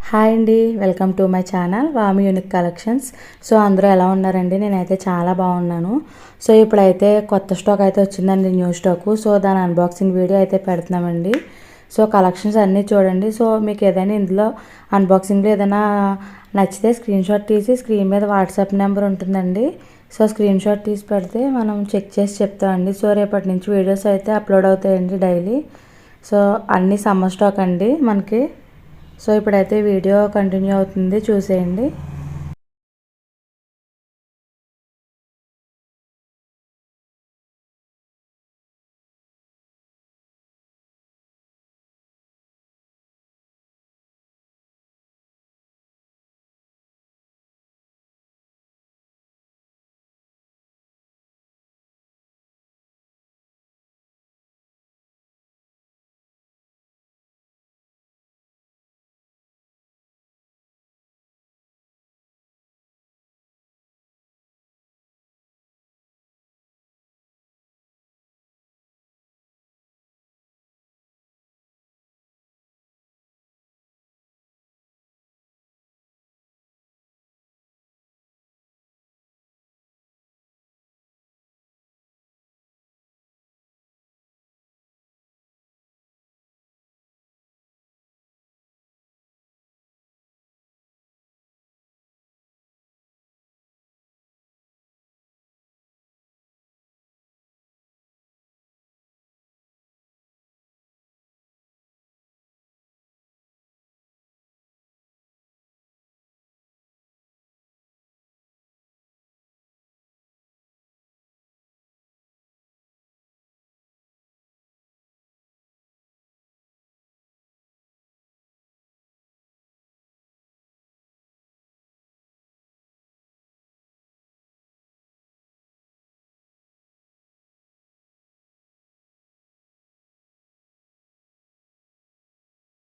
Hi అండి, welcome to my channel Vami unique collections. So అందరూ ఎలా ఉన్నారండి? నేనైతే చాలా బాగున్నాను. సో ఇప్పుడైతే కొత్త స్టాక్ అయితే వచ్చిందండి, న్యూ స్టాకు. సో దాని అన్బాక్సింగ్ వీడియో అయితే పెడుతున్నామండి. సో కలెక్షన్స్ అన్నీ చూడండి. సో మీకు ఏదైనా ఇందులో అన్బాక్సింగ్లో ఏదైనా నచ్చితే స్క్రీన్ షాట్ తీసి స్క్రీన్ మీద వాట్సాప్ నెంబర్ ఉంటుందండి. సో స్క్రీన్ షాట్ తీసి పెడితే మనం చెక్ చేసి చెప్తామండి. సో రేపటి నుంచి వీడియోస్ అయితే అప్లోడ్ అవుతాయండి డైలీ. సో అన్నీ సమ్మర్ స్టాక్ అండి మనకి. సో ఇప్పుడైతే వీడియో కంటిన్యూ అవుతుంది, చూసేయండి.